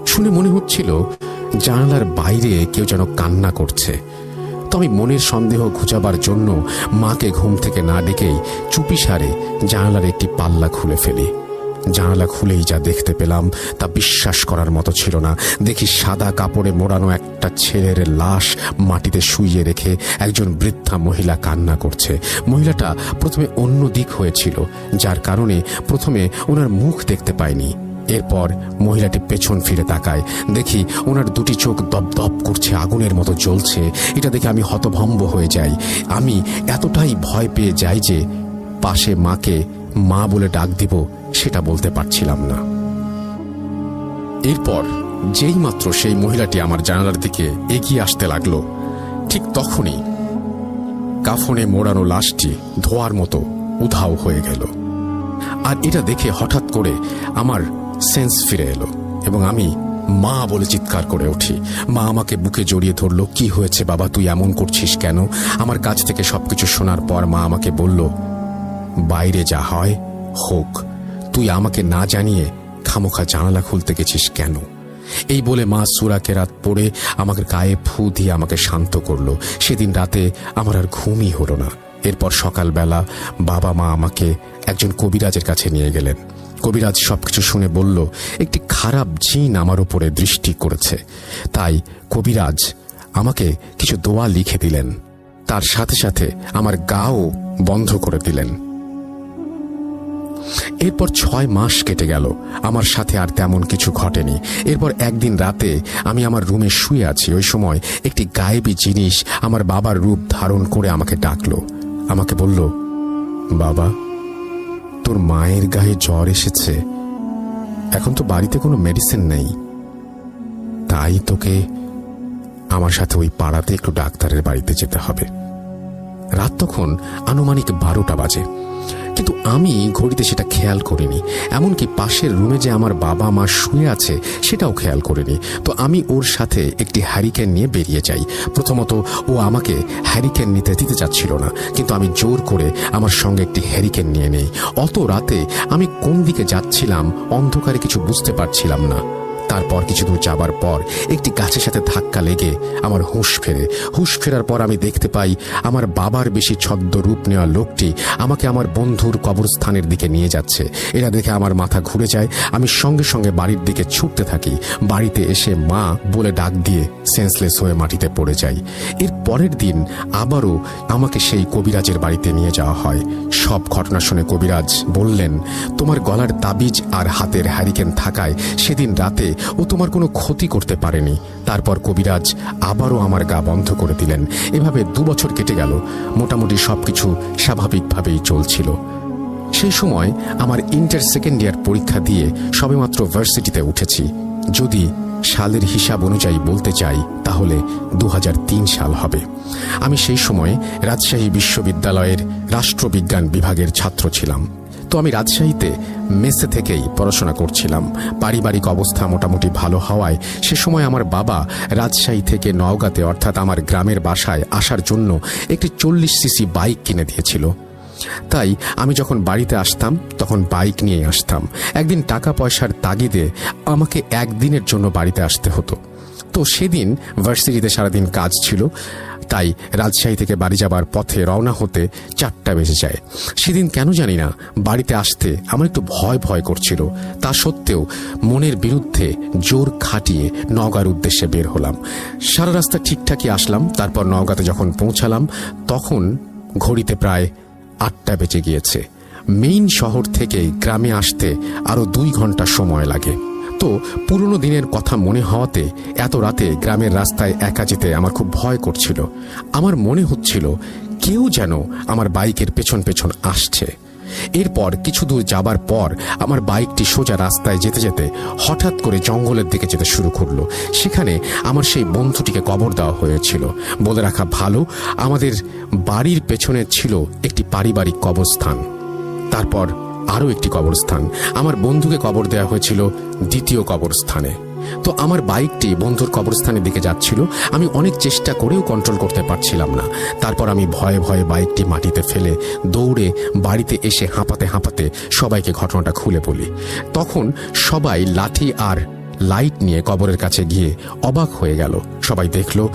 শুনে মনে হচ্ছিল জানালার বাইরে কেউ যেন কান্না করছে। তো আমি মনের সন্দেহ ঘুচাবার জন্য মাকে ঘুম থেকে না ডেকেই চুপিসারে জানালার একটি পাল্লা খুলে ফেলি। জানালা খুলেই যা দেখতে পেলাম তা বিশ্বাস করার মতো ছিল না। দেখি সাদা কাপড়ে মোড়ানো একটা ছেলের লাশ মাটিতে শুইয়ে রেখে একজন বৃদ্ধা মহিলা কান্না করছে। মহিলাটা প্রথমে অন্য দিক হয়েছিল, যার কারণে প্রথমে ওনার মুখ দেখতে পাইনি। এরপর মহিলাটি পেছন ফিরে তাকায়, দেখি ওনার দুটি চোখ দপদপ করছে, আগুনের মতো জ্বলছে। এটা দেখে আমি হতভম্ব হয়ে যাই। আমি এতটাই ভয় পেয়ে যাই যে পাশে মাকে মা বলে ডাক দিব সেটা বলতে পারছিলাম না। এরপর যেই মাত্র সেই মহিলাটি আমার জানালার দিকে এগিয়ে আসতে লাগলো, ঠিক তখনই কাফনে মোড়ানো লাশটি ধোয়ার মতো উধাও হয়ে গেল। আর এটা দেখে হঠাৎ করে আমার সেন্স ফিরে এলো এবং আমি মা বলে চিৎকার করে উঠি। মা আমাকে বুকে জড়িয়ে ধরল। কি হয়েছে বাবা, তুই এমন করছিস কেন? আমার কাছ থেকে সবকিছু শোনার পর মা আমাকে বলল, বাইরে যা হয় হোক, তুই আমাকে না জানিয়ে খামোখা জানালা খুলতে গেছিস কেন? এই বলে মা সূরা কেরাত পড়ে আমাকে গায়ে ফু দিয়ে আমাকে শান্ত করলো। সেদিন রাতে আমার আর ঘুমই হলো না। এরপর সকালবেলা বাবা মা আমাকে একজন কবিরাজের কাছে নিয়ে গেলেন। কবিরাজ সবকিছু শুনে বলল, একটি খারাপ জিন আমার উপরে দৃষ্টি করেছে। তাই কবিরাজ আমাকে কিছু দোয়া লিখে দিলেন। তার সাথে সাথে আমার গাও বন্ধ করে দিলেন। এরপর 6 মাস কেটে গেল, আমার সাথে আর তেমন কিছু ঘটেনি। এরপর একদিন রাতে আমি আমার রুমে শুয়ে আছি। ওই সময় একটি গায়েবী জিনিস আমার বাবার রূপ ধারণ করে আমাকে ডাকলো। আমাকে বলল, বাবা, তোর মায়ের গায়ে জ্বর এসেছে, এখন তো বাড়িতে কোনো মেডিসিন নেই, তাই তোকে আমার সাথে ওই পাড়াতে একটু ডাক্তারের বাড়িতে যেতে হবে। রাত তখন আনুমানিক 12টা বাজে, কিন্তু আমি ঘড়িতে সেটা খেয়াল করিনি। এমনকি পাশের রুমে যে আমার বাবা মা শুয়ে আছে সেটাও খেয়াল করিনি। তো আমি ওর সাথে একটি হ্যারিকেন নিয়ে বেরিয়ে যাই। প্রথমত ও আমাকে হ্যারিকেন নিতে দিতে চাচ্ছিল না, কিন্তু আমি জোর করে আমার সঙ্গে একটি হ্যারিকেন নিয়ে নেই। অত রাতে আমি কোন দিকে যাচ্ছিলাম অন্ধকারে কিছু বুঝতে পারছিলাম না। তারপর কিছু দূর যাবার পর একটি গাছের সাথে ধাক্কা লেগে আমার হুঁশ ফেরে। হুঁশ ফেরার পর আমি দেখতে পাই আমার বাবার বেশি ছদ্ম রূপ নেওয়া লোকটি আমাকে আমার বন্ধুর কবরস্থানের দিকে নিয়ে যাচ্ছে। এটা দেখে আমার মাথা ঘুরে যায়। আমি সঙ্গে সঙ্গে বাড়ির দিকে ছুটতে থাকি। বাড়িতে এসে মা বলে ডাক দিয়ে সেন্সলেস হয়ে মাটিতে পড়ে যাই। এর পরের দিন আবারও আমাকে সেই কবিরাজের বাড়িতে নিয়ে যাওয়া হয়। সব ঘটনা শুনে কবিরাজ বললেন, তোমার গলার তাবিজ আর হাতের হ্যারিকেন থাকায় সেদিন রাতে ও তোমার কোনো ক্ষতি করতে পারেনি। তারপর কবিরাজ আবারও আমার গা বন্ধ করে দিলেন। এভাবে 2 বছর কেটে গেল। মোটামুটি সবকিছু স্বাভাবিকভাবেই চলছিল। সেই সময় আমার ইন্টার সেকেন্ড ইয়ার পরীক্ষা দিয়ে সবেমাত্র ভার্সিটিতে উঠেছি। যদি সালের হিসাব অনুযায়ী বলতে চাই তাহলে 2003 সাল হবে। আমি সেই সময় রাজশাহী বিশ্ববিদ্যালয়ের রাষ্ট্রবিজ্ঞান বিভাগের ছাত্র ছিলাম। তো আমি রাজশাহীতে মেসে থেকেই পড়াশোনা করছিলাম। পারিবারিক অবস্থা মোটামুটি ভালো হওয়ায় সে সময় আমার বাবা রাজশাহী থেকে নওগাঁতে অর্থাৎ আমার গ্রামের বাসায় আসার জন্য একটি 40 সিসি বাইক কিনে দিয়েছিল। তাই আমি যখন বাড়িতে আসতাম তখন বাইক নিয়ে আসতাম। একদিন টাকা পয়সার তাগিদে আমাকে একদিনের জন্য বাড়িতে আসতে হতো। তো সেদিন ভার্সিটিতে সারাদিন কাজ ছিল, তাই রাজশাহী থেকে বাড়ি যাবার পথে রওনা হতে 4টা বেজে যায়। সেদিন কেন জানি না বাড়িতে আসতে আমার একটু ভয় ভয় করছিল। তা সত্ত্বেও মনের বিরুদ্ধে জোর খাটিয়ে নওগাঁর উদ্দেশ্যে বের হলাম। সারা রাস্তা ঠিকঠাকই আসলাম। তারপর নওগাঁতে যখন পৌঁছালাম তখন ঘড়িতে প্রায় 8টা বেজে গিয়েছে। মেইন শহর থেকে গ্রামে আসতে আরো 2 ঘন্টা সময় লাগে। তো পুরনো দিনের কথা মনে হওয়াতে এত রাতে গ্রামের রাস্তায় একা যেতে আমার খুব ভয় করছিল। আমার মনে হচ্ছিল কেউ যেন আমার বাইকের পেছন পেছন আসছে। এরপর কিছু দূর যাবার পর আমার বাইকটি সোজা রাস্তায় যেতে যেতে হঠাৎ করে জঙ্গলের দিকে যেতে শুরু করলো। সেখানে আমার সেই বন্ধুটিকে কবর দেওয়া হয়েছিল। বলে রাখা ভালো, আমাদের বাড়ির পেছনে ছিল একটি পারিবারিক কবরস্থান, তারপর আরও একটি কবরস্থান। আমার বন্ধুকে কবর দেওয়া হয়েছিল 2য় কবরস্থানে। তো আমার বাইকটি বন্ধুর কবরস্থানের দিকে যাচ্ছিল। আমি অনেক চেষ্টা করেও কন্ট্রোল করতে পারছিলাম না। তারপর আমি ভয়ে ভয়ে বাইকটি মাটিতে ফেলে দৌড়ে বাড়িতে এসে হাঁপাতে হাঁপাতে সবাইকে ঘটনাটা খুলে বলি। তখন সবাই লাঠি আর লাইট নিয়ে কবরের কাছে গিয়ে অবাক হয়ে গেল। সবাই দেখল